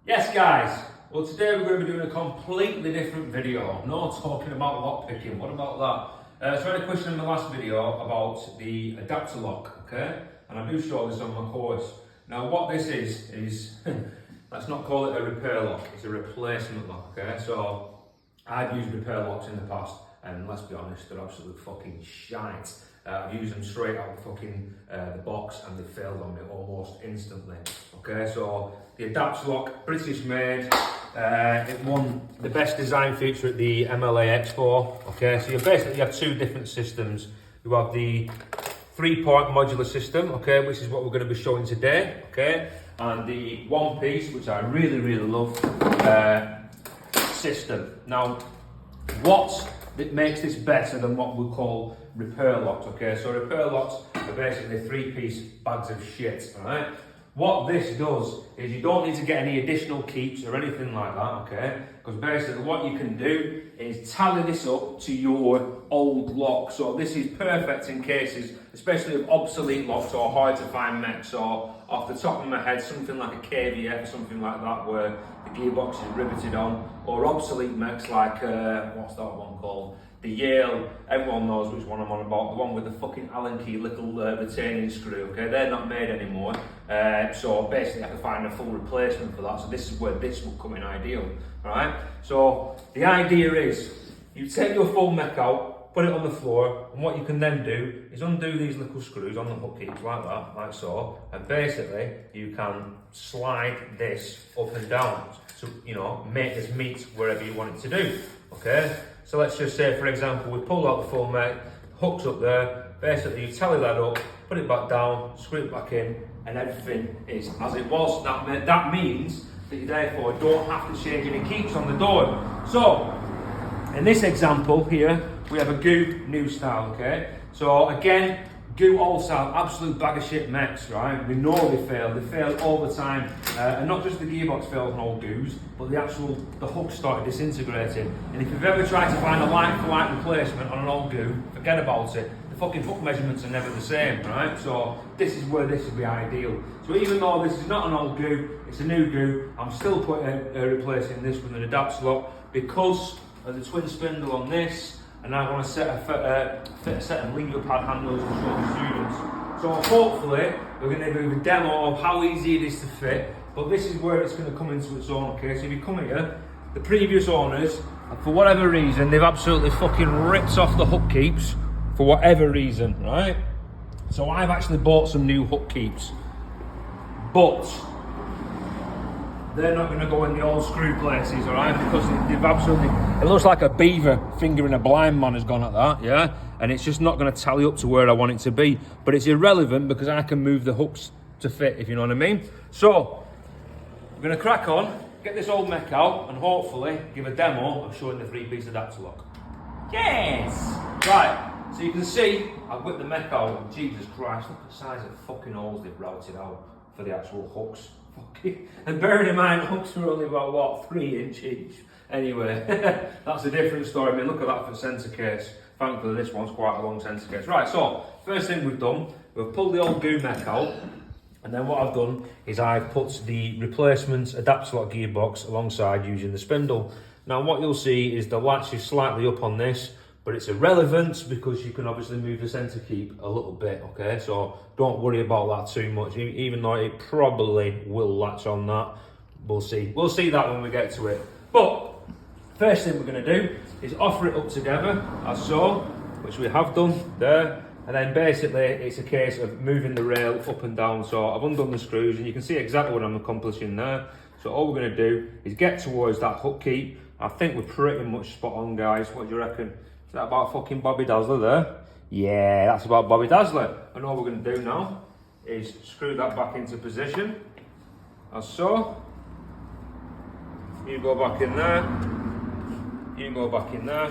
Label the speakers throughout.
Speaker 1: Yes guys, well today we're going to be doing a completely different video. No talking about lock picking, what about that? So I had a question in the last video about the Adaptalock, okay? And I do show this on my course. Now what this is, let's not call it a repair lock, it's a replacement lock, okay? So I've used repair locks in the past and let's be honest, they're absolute fucking shite. I've used them straight out of fucking the box and they failed on me almost instantly. Okay, so the Adaptalock, British made, it won the best design feature at the MLA Expo. Okay, so you basically have two different systems. You have the 3-point modular system, okay, which is what we're going to be showing today, okay, and the one piece, which I really love, system. Now, what makes this better than what we call repair locks, okay? So repair locks are basically 3-piece bags of shit, alright? What this does is you don't need to get any additional keeps or anything like that, okay? Because basically what you can do is tally this up to your old lock. So this is perfect in cases, especially of obsolete locks or hard to find mechs, or off the top of my head, something like a KVF or something like that where the gearbox is riveted on, or obsolete mechs like, what's that one called? The Yale, everyone knows which one I'm on about, the one with the fucking Allen key little retaining screw, okay? They're not made anymore, so basically I can find a full replacement for that, so this is where this will come in ideal, alright? So the idea is, you take your full mech out, put it on the floor, and what you can then do is undo these little screws on the hook keeps like that, like so, and basically you can slide this up and down to, you know, make this meet wherever you want it to do, okay? So let's just say, for example, we pull out the full mech, hook's up there, basically you tally that up, put it back down, screw it back in, and everything is as it was. That means that you therefore don't have to change any keeps on the door. So, in this example here, we have a goo new style, okay? So again, goo old style, absolute bag of shit mechs, right? We know they fail all the time. And not just the gearbox fails on old goos, but the hook started disintegrating. And if you've ever tried to find a like-for-like replacement on an old goo, forget about it. The fucking hook measurements are never the same, right? So this is where this would be ideal. So even though this is not an old goo, it's a new goo, I'm still replacing this with an Adaptalock because of the twin spindle on this, and I want to fit a set of linear pad handles and show the students. So hopefully we're going to do a demo of how easy it is to fit, but this is where it's going to come into its own, okay? So if you come here, the previous owners, for whatever reason, they've absolutely fucking ripped off the hook keeps for whatever reason, right? So I've actually bought some new hook keeps, but they're not going to go in the old screw places, all right? Because they've absolutely, it looks like a beaver fingering a blind man has gone at that, yeah? And it's just not going to tally up to where I want it to be. But it's irrelevant because I can move the hooks to fit, if you know what I mean. So, we're going to crack on, get this old mech out, and hopefully give a demo of showing the 3-piece Adaptalock. Yes! Right, so you can see, I've whipped the mech out, and Jesus Christ, look at the size of the fucking holes they've routed out for the actual hooks. And bearing in mind, hooks are only about, what, 3 inch each. Anyway, that's a different story. I mean, look at that for the centre case. Thankfully, this one's quite a long centre case. Right, so, first thing we've done, we've pulled the old goo mech out, and then what I've done is I've put the replacement Adaptalock gearbox alongside using the spindle. Now, what you'll see is the latch is slightly up on this, but it's irrelevant because you can obviously move the centre keep a little bit, okay? So don't worry about that too much, even though it probably will latch on that. We'll see. We'll see that when we get to it. But first thing we're going to do is offer it up together, as so, which we have done there. And then basically it's a case of moving the rail up and down. So I've undone the screws and you can see exactly what I'm accomplishing there. So all we're going to do is get towards that hook keep. I think we're pretty much spot on, guys. What do you reckon? Is that about fucking Bobby Dazzler there? Yeah, that's about Bobby Dazzler. And all we're going to do now is screw that back into position, as so. You go back in there, you go back in there.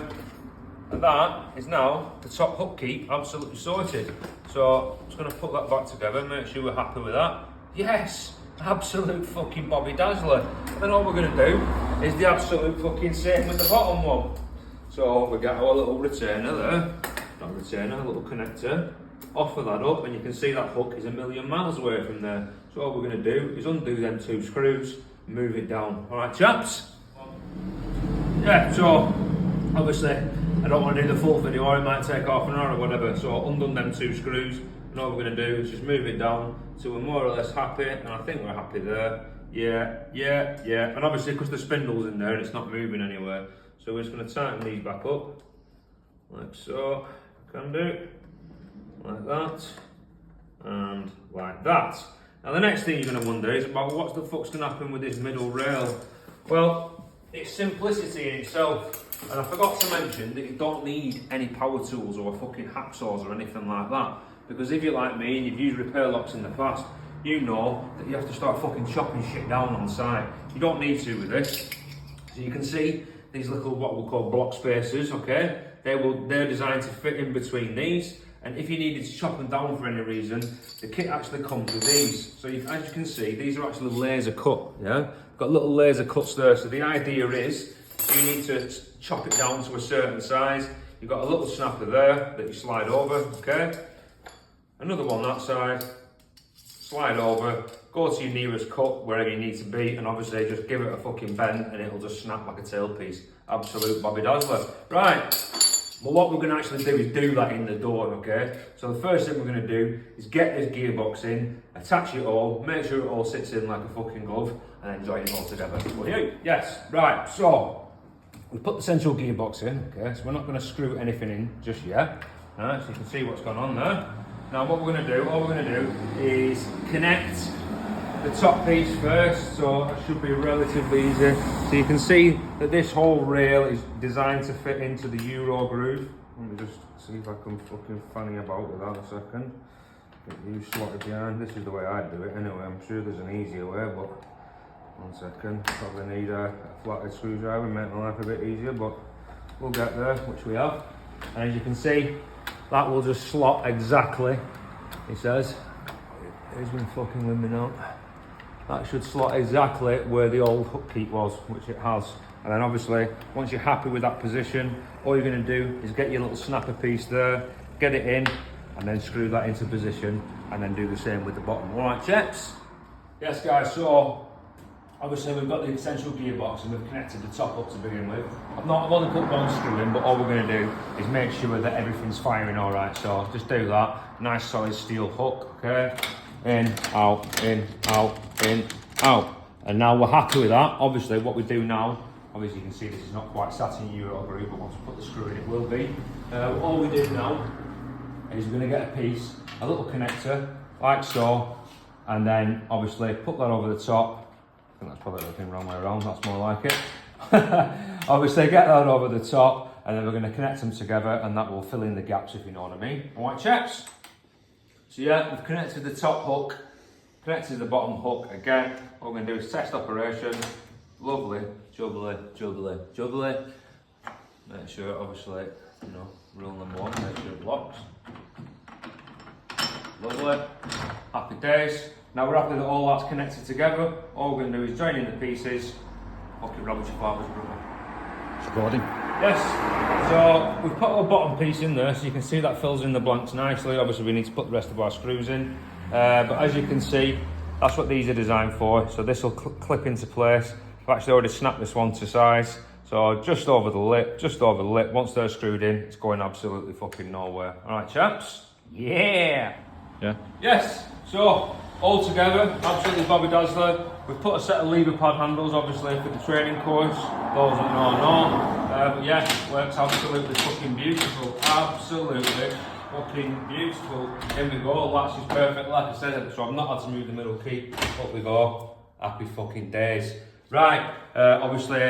Speaker 1: And that is now the top hook keep absolutely sorted. So I'm just going to put that back together, make sure we're happy with that. Yes, absolute fucking Bobby Dazzler. And then all we're going to do is the absolute fucking same with the bottom one. So we get our little retainer there, not retainer, a little connector, offer that up, and you can see that hook is a million miles away from there. So all we're going to do is undo them 2 screws, move it down. All right, chaps? Yeah, so obviously I don't want to do the full video, or it might take half an hour or whatever, so I've undone them 2 screws, and all we're going to do is just move it down so we're more or less happy, and I think we're happy there. Yeah, and obviously because the spindle's in there and it's not moving anywhere, so we're just going to tighten these back up, like so, can do, like that, and like that. Now the next thing you're going to wonder is about what the fuck's going to happen with this middle rail. Well, it's simplicity in itself, and I forgot to mention that you don't need any power tools or fucking hacksaws or anything like that, because if you're like me and you've used repair locks in the past, you know that you have to start fucking chopping shit down on site. You don't need to with this. So you can see these little what we'll call block spacers, okay? They're designed to fit in between these, and if you needed to chop them down for any reason, the kit actually comes with these. So as you can see, these are actually laser cut, yeah? Got little laser cuts there, so the idea is you need to chop it down to a certain size. You've got a little snapper there that you slide over, okay? Another one that side, slide over, go to your nearest cut, wherever you need to be, and obviously just give it a fucking bend and it'll just snap like a tailpiece. Absolute Bobby Dazzler. Right, well what we're going to actually do is do that in the door, okay? So the first thing we're going to do is get this gearbox in, attach it all, make sure it all sits in like a fucking glove, and then join it all together. Will you? Yes, right, so we put the central gearbox in, okay? So we're not going to screw anything in just yet. Right, so you can see what's going on there. Now what we're going to do, all we're going to do is connect the top piece first, so that should be relatively easy. So you can see that this whole rail is designed to fit into the Euro groove. Let me just see if I can fucking fanny about with that a second. Get you slotted behind. This is the way I do it anyway. I'm sure there's an easier way, but one second. Probably need a flathead screwdriver, make my life a bit easier, but we'll get there, which we have. And as you can see, that will just slot exactly, he says. He's been fucking with me now. That should slot exactly where the old hook keep was, which it has. And then obviously, once you're happy with that position, all you're going to do is get your little snapper piece there, get it in, and then screw that into position, and then do the same with the bottom. All right, chaps? Yes, guys, so obviously we've got the essential gearbox and we've connected the top up to begin with. I've only put one screw in, but all we're going to do is make sure that everything's firing all right. So just do that. Nice solid steel hook, okay? In, out, in, out, in, out. And now we're happy with that. Obviously what we do now, obviously you can see this is not quite sat in Euro groove, but once we put the screw in it will be. All we do now is we're going to get a piece, a little connector, like so, and then obviously put that over the top. I think that's probably looking the wrong way around, that's more like it. Obviously get that over the top, and then we're going to connect them together, and that will fill in the gaps, if you know what I mean. Alright chaps? So yeah, we've connected the top hook, connected the bottom hook again. What we're going to do is test operation. Lovely, jubbly, jubbly, jubbly. Make sure, obviously, you know, rule number 1, make sure it locks. Lovely, happy days. Now we're happy that all that's connected together. All we're going to do is join in the pieces. Fucking Robert, your father's brother.
Speaker 2: Recording.
Speaker 1: Yes, so we've put our bottom piece in there, so you can see that fills in the blanks nicely. Obviously we need to put the rest of our screws in. But as you can see, that's what these are designed for. So this will clip into place. I've actually already snapped this one to size. So just over the lip, just over the lip. Once they're screwed in, it's going absolutely fucking nowhere. All right, chaps? Yeah.
Speaker 2: Yeah.
Speaker 1: Yes, so all together, absolutely Bobby Dazzler. We've put a set of lever pad handles, obviously, for the training course. Those that know. But yeah, works absolutely fucking beautiful. Absolutely fucking beautiful. Here we go, latch is perfect, like I said, so I've not had to move the middle key. Up we go. Happy fucking days. Right, obviously,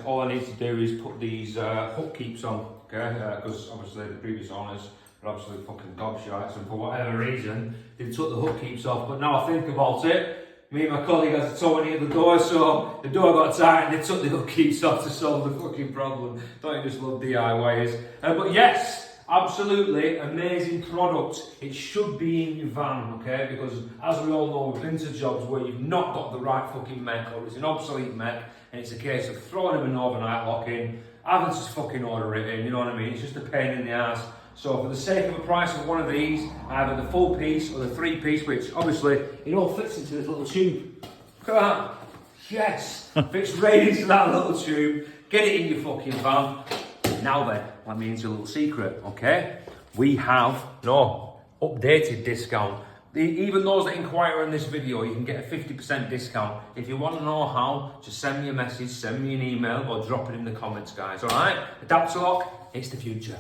Speaker 1: all I need to do is put these hook keeps on, okay? Because obviously the previous owners were absolutely fucking gobshites, and for whatever reason, they took the hook keeps off. But now I think about it, me and my colleague had to tow in at the door, so the door got tight and they took the hook keeps off to solve the fucking problem. Don't you just love DIYers? But yes, absolutely amazing product. It should be in your van, okay? Because as we all know, we've been to jobs where you've not got the right fucking mech, or it's an obsolete mech, and it's a case of throwing them an overnight lock in, having to fucking order it in, you know what I mean? It's just a pain in the ass. So for the sake of the price of one of these, either the full piece or the 3-piece, which obviously it all fits into this little tube. Look at that. Yes! Fits right into that little tube. Get it in your fucking van. Now then, let me into a little secret, okay? We have no updated discount. Even those that inquire on this video, you can get a 50% discount. If you want to know how, just send me a message, send me an email, or drop it in the comments, guys, alright? Adaptalock, it's the future.